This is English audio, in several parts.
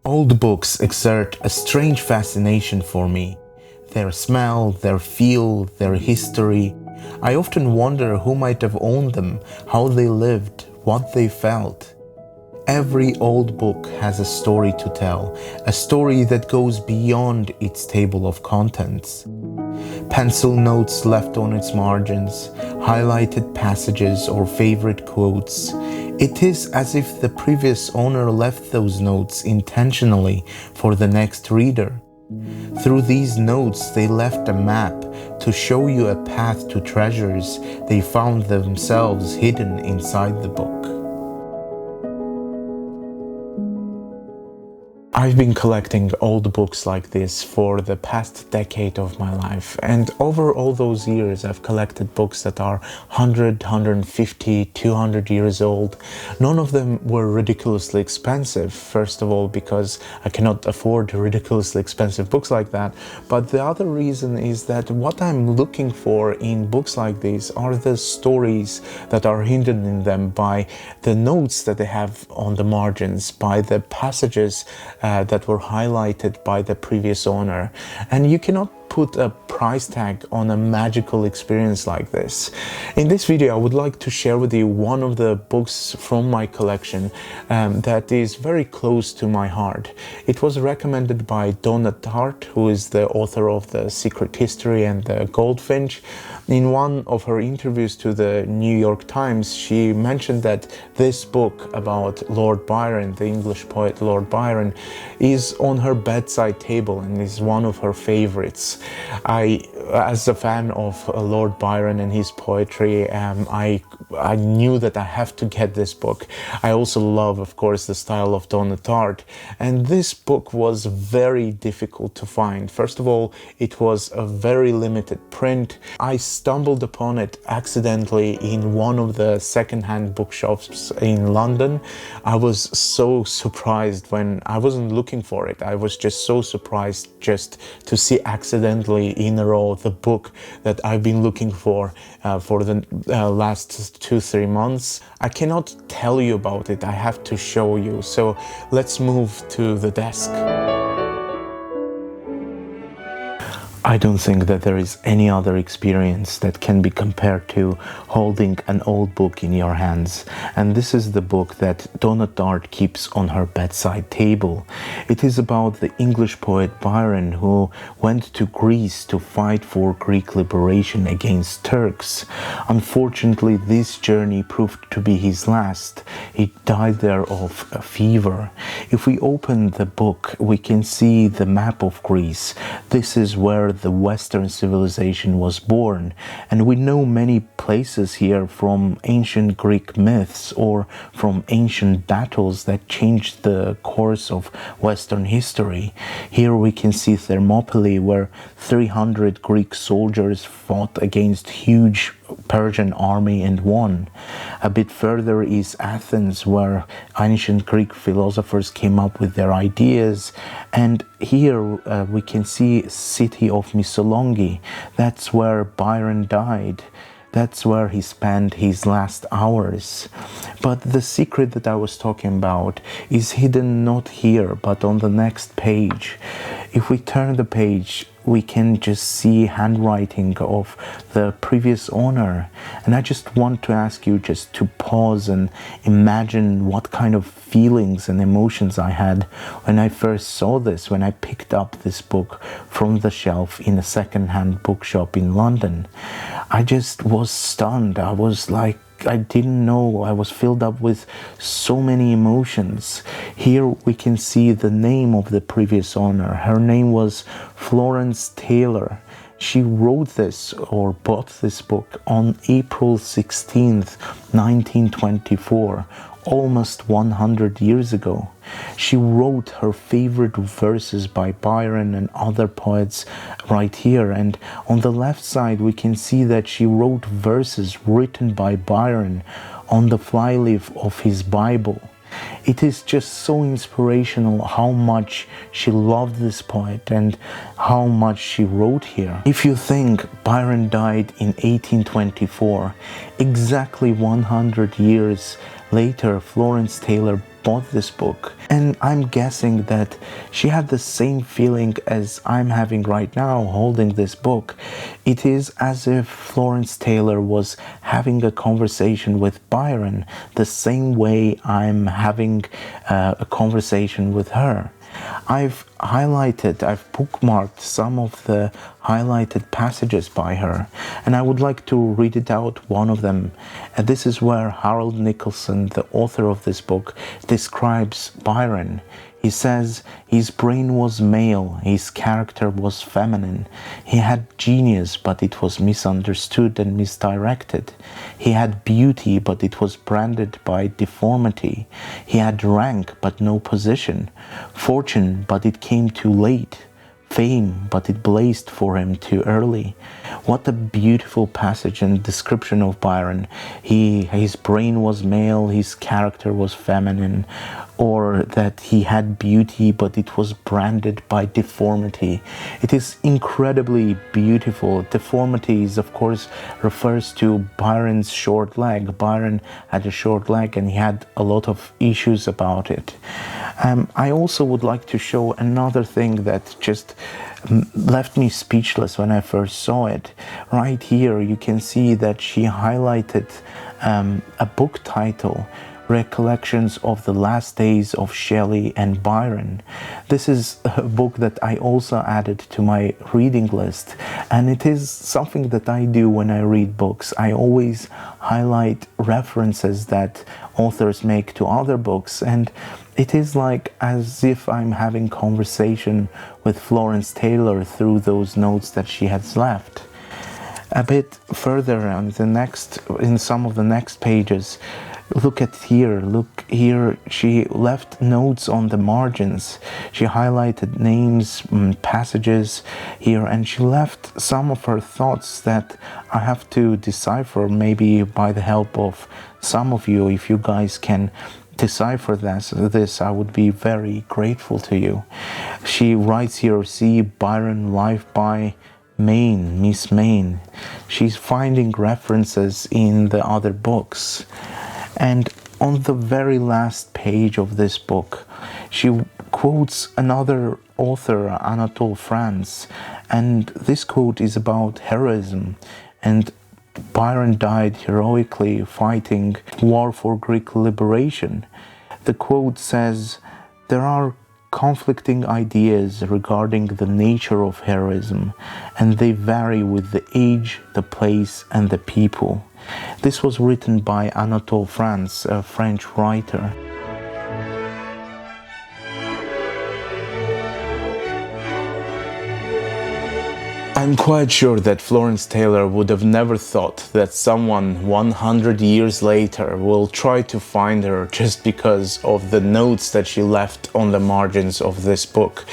Old books exert a strange fascination for me. Their smell, their feel, their history. I often wonder who might have owned them, how they lived, what they felt. Every old book has a story to tell, a story that goes beyond its table of contents. Pencil notes left on its margins, highlighted passages or favorite quotes. It is as if the previous owner left those notes intentionally for the next reader. Through these notes, they left a map to show you a path to treasures they found themselves hidden inside the book. I've been collecting old books like this for the past decade of my life, and over all those years I've collected books that are 100, 150, 200 years old. None of them were ridiculously expensive, first of all because I cannot afford ridiculously expensive books like that, but the other reason is that what I'm looking for in books like these are the stories that are hidden in them by the notes that they have on the margins, by the passages that were highlighted by the previous owner. And you cannot put a price tag on a magical experience like this. In this video, I would like to share with you one of the books from my collection that is very close to my heart. It was recommended by Donna Tartt, who is the author of The Secret History and the Goldfinch. In one of her interviews to the New York Times, she mentioned that this book about Lord Byron, the English poet Lord Byron, is on her bedside table and is one of her favorites. As a fan of Lord Byron and his poetry, I knew that I have to get this book. I also love, of course, the style of Donna Tartt, and this book was very difficult to find. First of all, it was a very limited print. I stumbled upon it accidentally in one of the second-hand bookshops in London. I was so surprised when I wasn't looking for it. I was just so surprised just to see accidentally in a row the book that I've been looking for the last 2-3 months. I cannot tell you about it, I have to show you. So let's move to the desk. I don't think that there is any other experience that can be compared to holding an old book in your hands. And this is the book that Donna Tartt keeps on her bedside table. It is about the English poet Byron, who went to Greece to fight for Greek liberation against Turks. Unfortunately, this journey proved to be his last. He died there of a fever. If we open the book, we can see the map of Greece. This is where the Western civilization was born, and we know many places here from ancient Greek myths or from ancient battles that changed the course of Western history. Here we can see Thermopylae, where 300 Greek soldiers fought against huge Persian army and won. A bit further is Athens, where ancient Greek philosophers came up with their ideas, and here we can see city of Missolonghi. That's where Byron died. That's where he spent his last hours. But the secret that I was talking about is hidden not here, but on the next page. If we turn the page, we can just see handwriting of the previous owner. And I just want to ask you just to pause and imagine what kind of feelings and emotions I had when I first saw this, when I picked up this book from the shelf in a second-hand bookshop in London. I just was stunned. I was like, I didn't know. I was filled up with so many emotions. Here we can see the name of the previous owner. Her name was Florence Taylor. She wrote this or bought this book on April 16th, 1924, almost 100 years ago. She wrote her favorite verses by Byron and other poets right here, and on the left side we can see that she wrote verses written by Byron on the flyleaf of his Bible. It is just so inspirational how much she loved this poet and how much she wrote here. If you think Byron died in 1824, exactly 100 years later, Florence Taylor bought this book. And I'm guessing that she had the same feeling as I'm having right now holding this book. It is as if Florence Taylor was having a conversation with Byron the same way I'm having a conversation with her. I've bookmarked some of the highlighted passages by her, and I would like to read it out, one of them. And this is where Harold Nicholson, the author of this book, describes Byron. He says, his brain was male, his character was feminine. He had genius, but it was misunderstood and misdirected. He had beauty, but it was branded by deformity. He had rank, but no position. Fortune, but it came too late. Fame, but it blazed for him too early. What a beautiful passage and description of Byron. His brain was male, his character was feminine, or that he had beauty, but it was branded by deformity. It is incredibly beautiful. Deformity is, of course, refers to Byron's short leg. Byron had a short leg and he had a lot of issues about it. I also would like to show another thing that just left me speechless when I first saw it. Right here you can see that she highlighted a book title, Recollections of the Last Days of Shelley and Byron. This is a book that I also added to my reading list, and it is something that I do when I read books. I always highlight references that authors make to other books, and it is like as if I'm having conversation with Florence Taylor through those notes that she has left. A bit further on in some of the next pages, look here, she left notes on the margins. She highlighted names, passages here, and she left some of her thoughts that I have to decipher, maybe by the help of some of you. If you guys can decipher this, I would be very grateful to you. She writes here, see Byron, Life by Maine, Miss Maine. She's finding references in the other books. And on the very last page of this book, she quotes another author, Anatole France, and this quote is about heroism. And Byron died heroically fighting war for Greek liberation. The quote says, there are conflicting ideas regarding the nature of heroism, and they vary with the age, the place, and the people. This was written by Anatole France, a French writer. I'm quite sure that Florence Taylor would have never thought that someone 100 years later will try to find her just because of the notes that she left on the margins of this book.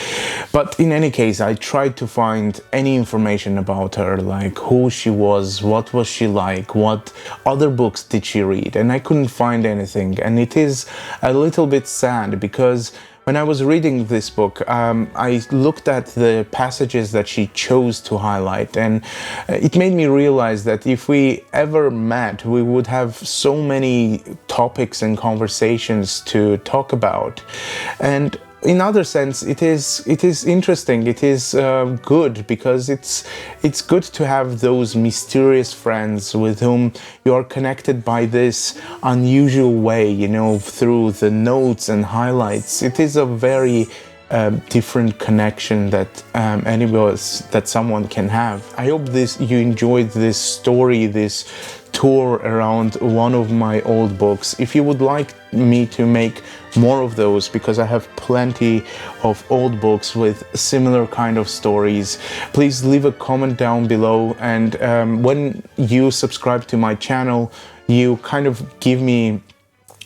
But in any case, I tried to find any information about her, like who she was, what was she like, what other books did she read, and I couldn't find anything. And it is a little bit sad because when I was reading this book, I looked at the passages that she chose to highlight, and it made me realize that if we ever met, we would have so many topics and conversations to talk about. And in other sense, it is interesting. It is good because it's good to have those mysterious friends with whom you are connected by this unusual way, you know, through the notes and highlights. It is a very different connection that someone can have. I hope you enjoyed this story, this tour around one of my old books. If you would like me to make more of those, because I have plenty of old books with similar kind of stories, please leave a comment down below. And when you subscribe to my channel, you kind of give me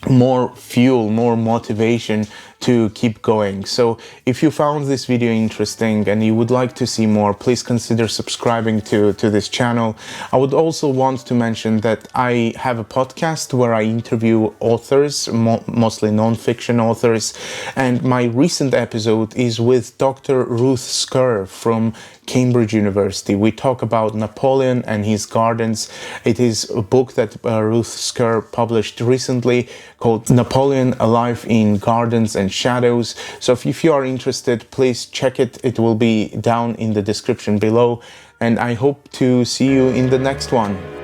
more fuel, more motivation to keep going. So if you found this video interesting and you would like to see more, please consider subscribing to this channel. I would also want to mention that I have a podcast where I interview authors, mostly non-fiction authors, and my recent episode is with Dr. Ruth Skerr from Cambridge University. We talk about Napoleon and his gardens. It is a book that Ruth Skerr published recently called Napoleon: A Life in Gardens and Shadows. So if you are interested, please check it. It will be down in the description below. And I hope to see you in the next one.